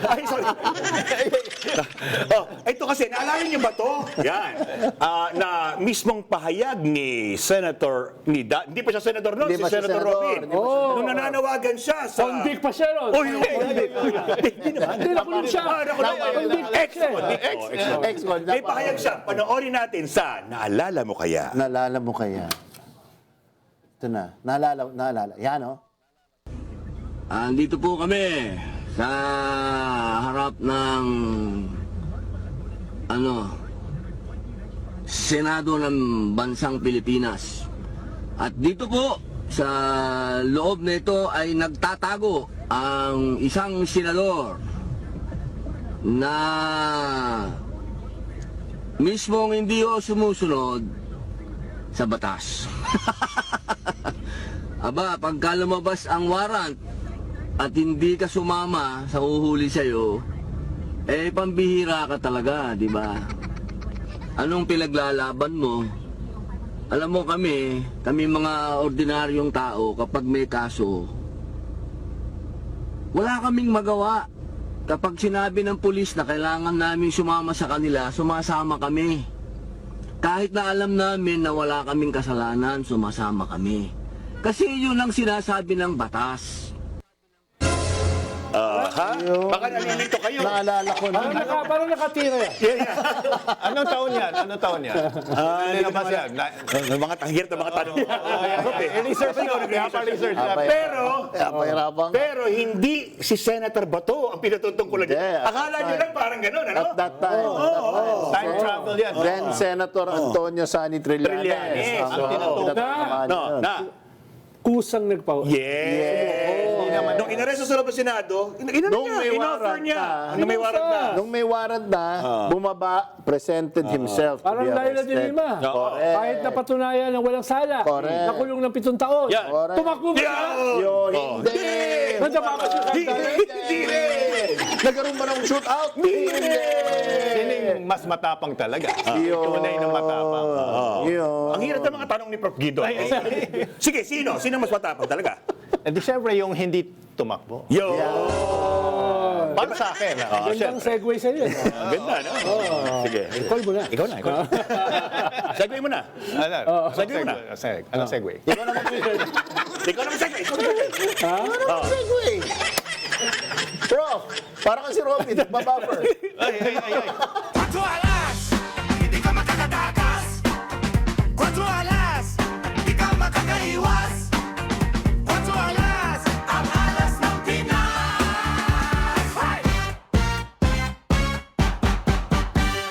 Ay, sorry. Ito kasi, naalala niyo ba to? Yan. Na mismong pahayag ni Senator, hindi pa siya Senator noon, Hindi si pa siya Senator senador, Robin. hindi pa siya Nung nananawagan siya sa... Convict pa siya ron. Uy, hindi naman. Hindi nakulong siya. Convict siya. Ex-con. May pahayag siya. Panoorin natin sa Naalala Mo Kaya? Naalala mo kaya? Ito na. Naalala. Yan, oh. Andito po kami sa harap ng Senado ng Bansang Pilipinas. At dito po sa loob nito ay nagtatago ang isang senador na mismong hindi o sumusunod sa batas. Aba, pagka lumabas ang warrant at hindi ka sumama sa uhuli sa'yo, eh pambihira ka talaga, di ba? Anong pinaglalaban mo? Alam mo kami mga ordinaryong tao, kapag may kaso, wala kaming magawa. Kapag sinabi ng pulis na kailangan namin sumama sa kanila, sumasama kami. Kahit na alam namin na wala kaming kasalanan, sumasama kami. Kasi yun ang sinasabi ng batas. Ha? Baka nalilito kayo. Naalala ko na. Parang nakatira yan. Anong taon yan? Anong taon yan? Hindi naman siya. Mga tanghir na mga tanong. Research nyo. Research na. Pero hindi si Senator Bato ang pinatutungkulan niya. Hindi. Akala niyo lang parang gano'n, ano? At that time. Time travel yan. Then Senator Antonio Sani Trillanes. Trillanes. Ang tinatamahan yun. Kusang nagpa... Yes. Nung inaresto sa loob ng Senado, Nung may in-offer warrant niya. na. Nung may warrant na. Nung may warrant na, bumaba, presented himself to Parang be Laila de arrested. Lima. Correct. Kahit napatunayan ng walang sala. Correct. Nakulong ng 7 taon. Yan. Correct. Tumakbo ba siya? Yun, hindi. Nadama ba siya? Hindi rin. Nagkaroon ba ng shootout? Hindi. Sino yung mas matapang talaga? Yun. Tunay na matapang. Yun. Ang hirap ng mga tanong ni Prof. Guido. Sige, sino? Sino mas matapang talaga? Eh di syempre yung hindi tumakbo. Yo! Para sa akin. Gandang segue sa iyo. Ang ganda, no? Sige. Call mo na. Ikaw na. Segue mo na. Ano? Segue mo na. Anong segue? Ikaw na mag-segue. Ikaw na mag-segue. Segue. Prof, parang si Robin, babuffer. Ay.